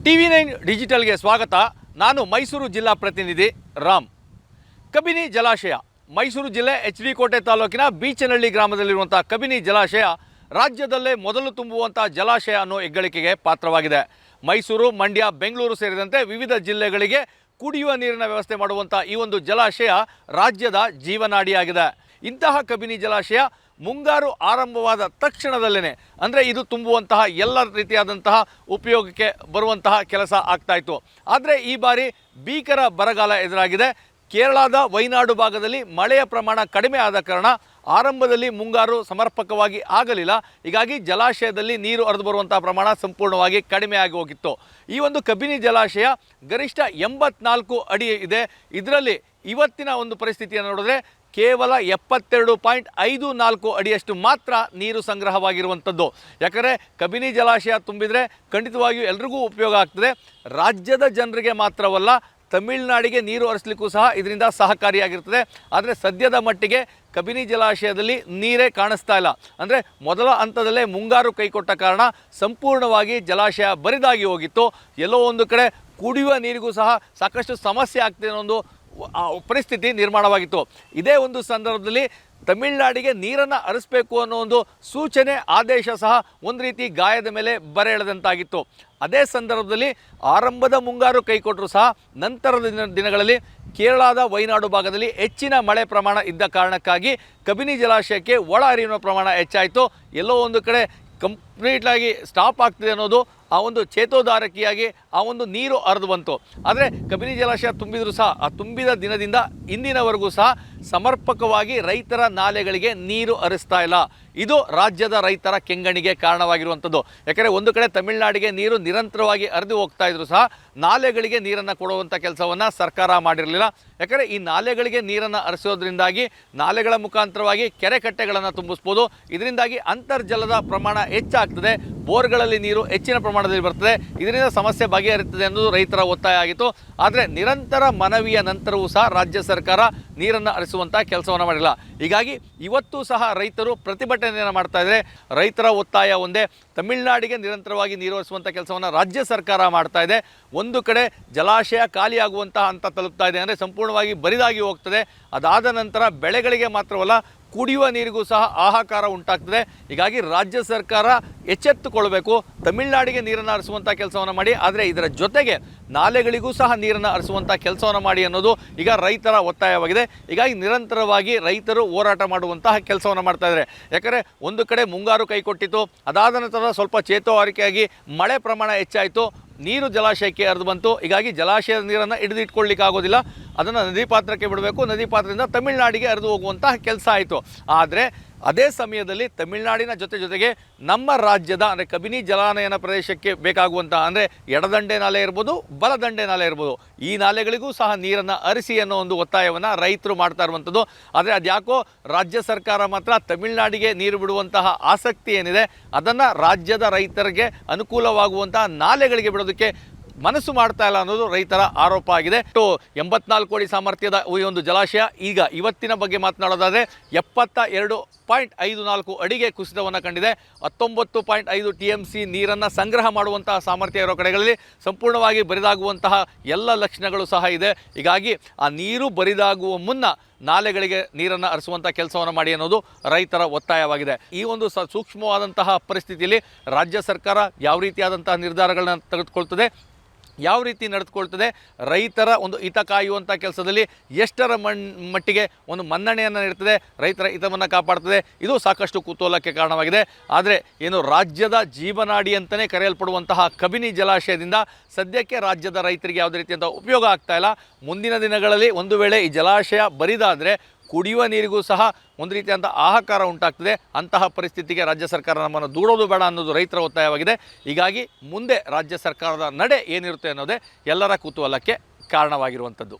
TV9 ಡಿಜಿಟಲ್ಗೆ ಸ್ವಾಗತ. ನಾನು ಮೈಸೂರು ಜಿಲ್ಲಾ ಪ್ರತಿನಿಧಿ ರಾಮ್. ಕಬಿನಿ ಜಲಾಶಯ ಮೈಸೂರು ಜಿಲ್ಲೆ HD ಕೋಟೆ ತಾಲೂಕಿನ ಬೀಚನಹಳ್ಳಿ ಗ್ರಾಮದಲ್ಲಿರುವಂಥ ಕಬಿನಿ ಜಲಾಶಯ ರಾಜ್ಯದಲ್ಲೇ ಮೊದಲು ತುಂಬುವಂಥ ಜಲಾಶಯ ಅನ್ನೋ ಹೆಗ್ಗಳಿಕೆಗೆ ಪಾತ್ರವಾಗಿದೆ. ಮೈಸೂರು, ಮಂಡ್ಯ, ಬೆಂಗಳೂರು ಸೇರಿದಂತೆ ವಿವಿಧ ಜಿಲ್ಲೆಗಳಿಗೆ ಕುಡಿಯುವ ನೀರಿನ ವ್ಯವಸ್ಥೆ ಮಾಡುವಂಥ ಈ ಒಂದು ಜಲಾಶಯ ರಾಜ್ಯದ ಜೀವನಾಡಿಯಾಗಿದೆ. ಇಂತಹ ಕಬಿನಿ ಜಲಾಶಯ ಮುಂಗಾರು ಆರಂಭವಾದ ತಕ್ಷಣದಲ್ಲೇ ಅಂದರೆ ಇದು ತುಂಬುವಂತಹ ಎಲ್ಲ ರೀತಿಯಾದಂತಹ ಉಪಯೋಗಕ್ಕೆ ಬರುವಂತಹ ಕೆಲಸ ಆಗ್ತಾಯಿತ್ತು. ಆದರೆ ಈ ಬಾರಿ ಭೀಕರ ಬರಗಾಲ ಎದುರಾಗಿದೆ. ಕೇರಳದ ವೈನಾಡು ಭಾಗದಲ್ಲಿ ಮಳೆಯ ಪ್ರಮಾಣ ಕಡಿಮೆ ಆದ ಕಾರಣ ಆರಂಭದಲ್ಲಿ ಮುಂಗಾರು ಸಮರ್ಪಕವಾಗಿ ಆಗಲಿಲ್ಲ. ಹೀಗಾಗಿ ಜಲಾಶಯದಲ್ಲಿ ನೀರು ಹರಿದು ಬರುವಂಥ ಪ್ರಮಾಣ ಸಂಪೂರ್ಣವಾಗಿ ಕಡಿಮೆ ಆಗಿ ಹೋಗಿತ್ತು. ಈ ಒಂದು ಕಬಿನಿ ಜಲಾಶಯ ಗರಿಷ್ಠ 84 ಅಡಿ ಇದೆ. ಇದರಲ್ಲಿ ಇವತ್ತಿನ ಒಂದು ಪರಿಸ್ಥಿತಿಯನ್ನು ನೋಡಿದ್ರೆ ಕೇವಲ 72.54 ಅಡಿಯಷ್ಟು ಮಾತ್ರ ನೀರು ಸಂಗ್ರಹವಾಗಿರುವಂಥದ್ದು. ಯಾಕಂದರೆ ಕಬಿನಿ ಜಲಾಶಯ ತುಂಬಿದರೆ ಖಂಡಿತವಾಗಿಯೂ ಎಲ್ರಿಗೂ ಉಪಯೋಗ ಆಗ್ತದೆ. ರಾಜ್ಯದ ಜನರಿಗೆ ಮಾತ್ರವಲ್ಲ, ತಮಿಳುನಾಡಿಗೆ ನೀರು ಹರಿಸಲಿಕ್ಕೂ ಸಹ ಇದರಿಂದ ಸಹಕಾರಿಯಾಗಿರ್ತದೆ. ಆದರೆ ಸದ್ಯದ ಮಟ್ಟಿಗೆ ಕಬಿನಿ ಜಲಾಶಯದಲ್ಲಿ ನೀರೇ ಕಾಣಿಸ್ತಾ ಇಲ್ಲ. ಅಂದರೆ ಮೊದಲ ಹಂತದಲ್ಲೇ ಮುಂಗಾರು ಕೈಕೊಟ್ಟ ಕಾರಣ ಸಂಪೂರ್ಣವಾಗಿ ಜಲಾಶಯ ಬರಿದಾಗಿ ಹೋಗಿತ್ತು. ಎಲ್ಲೋ ಒಂದು ಕಡೆ ಕುಡಿಯುವ ನೀರಿಗೂ ಸಹ ಸಾಕಷ್ಟು ಸಮಸ್ಯೆ ಆಗ್ತಿದೆ ಅನ್ನೋ ಒಂದು ಪರಿಸ್ಥಿತಿ ನಿರ್ಮಾಣವಾಗಿತ್ತು. ಇದೇ ಒಂದು ಸಂದರ್ಭದಲ್ಲಿ ತಮಿಳುನಾಡಿಗೆ ನೀರನ್ನು ಹರಿಸಬೇಕು ಅನ್ನೋ ಒಂದು ಸೂಚನೆ, ಆದೇಶ ಸಹ ಒಂದು ರೀತಿ ಗಾಯದ ಮೇಲೆ ಬರೆ ಎಳೆದಂತಾಗಿತ್ತು. ಅದೇ ಸಂದರ್ಭದಲ್ಲಿ ಆರಂಭದ ಮುಂಗಾರು ಕೈಕೊಟ್ಟರು ಸಹ ನಂತರದ ದಿನಗಳಲ್ಲಿ ಕೇರಳದ ವೈನಾಡು ಭಾಗದಲ್ಲಿ ಹೆಚ್ಚಿನ ಮಳೆ ಪ್ರಮಾಣ ಇದ್ದ ಕಾರಣಕ್ಕಾಗಿ ಕಬಿನಿ ಜಲಾಶಯಕ್ಕೆ ಒಳ ಹರಿವಿನ ಪ್ರಮಾಣ ಹೆಚ್ಚಾಯಿತು. ಎಲ್ಲೋ ಒಂದು ಕಡೆ ಕಂಪ್ಲೀಟಾಗಿ ಸ್ಟಾಪ್ ಆಗ್ತಿದೆ ಅನ್ನೋದು ಆ ಒಂದು ಚೇತೋದಾರಕಿಯಾಗಿ ಆ ಒಂದು ನೀರು ಹರಿದು ಬಂತು. ಆದರೆ ಕಬಿನಿ ಜಲಾಶಯ ತುಂಬಿದರೂ ಸಹ ಆ ತುಂಬಿದ ದಿನದಿಂದ ಇಂದಿನವರೆಗೂ ಸಹ ಸಮರ್ಪಕವಾಗಿ ರೈತರ ನಾಲೆಗಳಿಗೆ ನೀರು ಹರಿಸ್ತಾ ಇಲ್ಲ. ಇದು ರಾಜ್ಯದ ರೈತರ ಕೆಂಗಣಿಗೆ ಕಾರಣವಾಗಿರುವಂಥದ್ದು. ಯಾಕಂದರೆ ಒಂದು ಕಡೆ ತಮಿಳುನಾಡಿಗೆ ನೀರು ನಿರಂತರವಾಗಿ ಹರಿದು ಹೋಗ್ತಾ ಇದ್ರು ಸಹ ನಾಲೆಗಳಿಗೆ ನೀರನ್ನು ಕೊಡುವಂಥ ಕೆಲಸವನ್ನು ಸರ್ಕಾರ ಮಾಡಿರಲಿಲ್ಲ. ಯಾಕಂದರೆ ಈ ನಾಲೆಗಳಿಗೆ ನೀರನ್ನು ಹರಿಸೋದ್ರಿಂದಾಗಿ ನಾಲೆಗಳ ಮುಖಾಂತರವಾಗಿ ಕೆರೆ ಕಟ್ಟೆಗಳನ್ನು ತುಂಬಿಸ್ಬೋದು. ಇದರಿಂದಾಗಿ ಅಂತರ್ಜಲದ ಪ್ರಮಾಣ ಹೆಚ್ಚಾಗ್ತದೆ, ಬೋರ್ಗಳಲ್ಲಿ ನೀರು ಹೆಚ್ಚಿನ ಪ್ರಮಾಣದಲ್ಲಿ ಬರ್ತದೆ. ಇದರಿಂದ ಸಮಸ್ಯೆ ಬಗೆಹರಿಯುತ್ತದೆ ಅನ್ನೋದು ರೈತರ ಒತ್ತಾಯ ಆಗಿತ್ತು. ಆದರೆ ನಿರಂತರ ಮನವಿಯ ನಂತರವೂ ಸಹ ರಾಜ್ಯ ಸರ್ಕಾರ ನೀರನ್ನು ಹರಿಸುವಂಥ ಕೆಲಸವನ್ನು ಮಾಡಿಲ್ಲ. ಹೀಗಾಗಿ ಇವತ್ತು ಸಹ ರೈತರು ಪ್ರತಿಭಟನೆಯನ್ನು ಮಾಡ್ತಾ ಇದ್ದಾರೆ. ರೈತರ ಒತ್ತಾಯ ಒಂದೇ, ತಮಿಳುನಾಡಿಗೆ ನಿರಂತರವಾಗಿ ನೀರು ಹರಿಸುವಂಥ ಕೆಲಸವನ್ನು ರಾಜ್ಯ ಸರ್ಕಾರ ಮಾಡ್ತಾ ಇದೆ. ಒಂದು ಕಡೆ ಜಲಾಶಯ ಖಾಲಿಯಾಗುವಂಥ ಹಂತ ತಲುಪ್ತಾ ಇದೆ, ಅಂದರೆ ಸಂಪೂರ್ಣವಾಗಿ ಬರಿದಾಗಿ ಹೋಗ್ತದೆ. ಅದಾದ ನಂತರ ಬೆಳೆಗಳಿಗೆ ಮಾತ್ರವಲ್ಲ, ಕುಡಿಯುವ ನೀರಿಗೂ ಸಹ ಹಾಹಾಕಾರ ಉಂಟಾಗ್ತದೆ. ಹೀಗಾಗಿ ರಾಜ್ಯ ಸರ್ಕಾರ ಎಚ್ಚೆತ್ತುಕೊಳ್ಬೇಕು, ತಮಿಳುನಾಡಿಗೆ ನೀರನ್ನು ಹರಿಸುವಂಥ ಕೆಲಸವನ್ನು ಮಾಡಿ, ಆದರೆ ಇದರ ಜೊತೆಗೆ ನಾಲೆಗಳಿಗೂ ಸಹ ನೀರನ್ನು ಹರಿಸುವಂಥ ಕೆಲಸವನ್ನು ಮಾಡಿ ಅನ್ನೋದು ಈಗ ರೈತರ ಒತ್ತಾಯವಾಗಿದೆ. ಹೀಗಾಗಿ ನಿರಂತರವಾಗಿ ರೈತರು ಹೋರಾಟ ಮಾಡುವಂತಹ ಕೆಲಸವನ್ನು ಮಾಡ್ತಾ ಇದ್ದಾರೆ. ಯಾಕಂದರೆ ಒಂದು ಕಡೆ ಮುಂಗಾರು ಕೈಕೊಟ್ಟಿತ್ತು, ಅದಾದ ನಂತರ ಸ್ವಲ್ಪ ಚೇತೋಹಾರಿಕೆಯಾಗಿ ಮಳೆ ಪ್ರಮಾಣ ಹೆಚ್ಚಾಯಿತು, ನೀರು ಜಲಾಶಯಕ್ಕೆ ಹರಿದು ಬಂತು. ಹೀಗಾಗಿ ಜಲಾಶಯದ ನೀರನ್ನು ಹಿಡಿದಿಟ್ಕೊಳ್ಳಿಕ್ಕೆ ಆಗೋದಿಲ್ಲ, ಅದನ್ನು ನದಿ ಪಾತ್ರಕ್ಕೆ ಬಿಡಬೇಕು, ನದಿ ಪಾತ್ರದಿಂದ ತಮಿಳುನಾಡಿಗೆ ಹರಿದು ಹೋಗುವಂತಹ ಕೆಲಸ ಆಯಿತು. ಆದರೆ ಅದೇ ಸಮಯದಲ್ಲಿ ತಮಿಳುನಾಡಿನ ಜೊತೆಗೆ ನಮ್ಮ ರಾಜ್ಯದ ಅಂದರೆ ಕಬಿನಿ ಜಲಾನಯನ ಪ್ರದೇಶಕ್ಕೆ ಬೇಕಾಗುವಂಥ ಅಂದರೆ ಎಡದಂಡೆ ನಾಲೆ ಇರ್ಬೋದು, ಬಲದಂಡೆ ನಾಲೆ ಇರ್ಬೋದು, ಈ ನಾಲೆಗಳಿಗೂ ಸಹ ನೀರನ್ನು ಹರಿಸಿ ಅನ್ನೋ ಒಂದು ಒತ್ತಾಯವನ್ನು ರೈತರು ಮಾಡ್ತಾ ಇರುವಂಥದ್ದು. ಆದರೆ ಅದ್ಯಾಕೋ ರಾಜ್ಯ ಸರ್ಕಾರ ಮಾತ್ರ ತಮಿಳುನಾಡಿಗೆ ನೀರು ಬಿಡುವಂತಹ ಆಸಕ್ತಿ ಏನಿದೆ ಅದನ್ನು ರಾಜ್ಯದ ರೈತರಿಗೆ ಅನುಕೂಲವಾಗುವಂತಹ ನಾಲೆಗಳಿಗೆ ಬಿಡೋದಕ್ಕೆ ಮನಸ್ಸು ಮಾಡ್ತಾ ಇಲ್ಲ ಅನ್ನೋದು ರೈತರ ಆರೋಪ ಆಗಿದೆ. 84 ಅಡಿ ಸಾಮರ್ಥ್ಯದ ಈ ಒಂದು ಜಲಾಶಯ ಈಗ ಇವತ್ತಿನ ಬಗ್ಗೆ ಮಾತನಾಡೋದಾದರೆ 72.54 ಅಡಿಗೆ ಕುಸಿತವನ್ನು ಕಂಡಿದೆ. 19.5 TMC ನೀರನ್ನು ಸಂಗ್ರಹ ಮಾಡುವಂತಹ ಸಾಮರ್ಥ್ಯ ಇರೋ ಕಡೆಗಳಲ್ಲಿ ಸಂಪೂರ್ಣವಾಗಿ ಬರಿದಾಗುವಂತಹ ಎಲ್ಲ ಲಕ್ಷಣಗಳು ಸಹ ಇದೆ. ಹೀಗಾಗಿ ಆ ನೀರು ಬರಿದಾಗುವ ಮುನ್ನ ನಾಲೆಗಳಿಗೆ ನೀರನ್ನು ಹರಿಸುವಂಥ ಕೆಲಸವನ್ನು ಮಾಡಿ ಅನ್ನೋದು ರೈತರ ಒತ್ತಾಯವಾಗಿದೆ. ಈ ಒಂದು ಸೂಕ್ಷ್ಮವಾದಂತಹ ಪರಿಸ್ಥಿತಿಯಲ್ಲಿ ರಾಜ್ಯ ಸರ್ಕಾರ ಯಾವ ರೀತಿಯಾದಂತಹ ನಿರ್ಧಾರಗಳನ್ನ ತೆಗೆದುಕೊಳ್ತದೆ, ಯಾವ ರೀತಿ ನಡೆದುಕೊಳ್ತದೆ, ರೈತರ ಒಂದು ಹಿತ ಕಾಯುವಂಥ ಕೆಲಸದಲ್ಲಿ ಎಷ್ಟರ ಮಟ್ಟಿಗೆ ಒಂದು ಮನ್ನಣೆಯನ್ನು ನೀಡ್ತದೆ, ರೈತರ ಹಿತವನ್ನು ಕಾಪಾಡ್ತದೆ, ಇದು ಸಾಕಷ್ಟು ಕುತೂಹಲಕ್ಕೆ ಕಾರಣವಾಗಿದೆ. ಆದರೆ ಏನು ರಾಜ್ಯದ ಜೀವನಾಡಿ ಅಂತಲೇ ಕರೆಯಲ್ಪಡುವಂತಹ ಕಬಿನಿ ಜಲಾಶಯದಿಂದ ಸದ್ಯಕ್ಕೆ ರಾಜ್ಯದ ರೈತರಿಗೆ ಯಾವುದೇ ರೀತಿಯಂಥ ಉಪಯೋಗ ಆಗ್ತಾ ಇಲ್ಲ. ಮುಂದಿನ ದಿನಗಳಲ್ಲಿ ಒಂದು ವೇಳೆ ಈ ಜಲಾಶಯ ಬರಿದಾದರೆ ಕುಡಿಯುವ ನೀರಿಗೂ ಸಹ ಒಂದು ರೀತಿಯಾದಂಥ ಹಾಹಾಕಾರ ಉಂಟಾಗ್ತದೆ. ಅಂತಹ ಪರಿಸ್ಥಿತಿಗೆ ರಾಜ್ಯ ಸರ್ಕಾರ ನಮ್ಮನ್ನು ದೂಡೋದು ಬೇಡ ಅನ್ನೋದು ರೈತರ ಒತ್ತಾಯವಾಗಿದೆ. ಹೀಗಾಗಿ ಮುಂದೆ ರಾಜ್ಯ ಸರ್ಕಾರದ ನಡೆ ಏನಿರುತ್ತೆ ಅನ್ನೋದೇ ಎಲ್ಲರ ಕುತೂಹಲಕ್ಕೆ ಕಾರಣವಾಗಿರುವಂಥದ್ದು.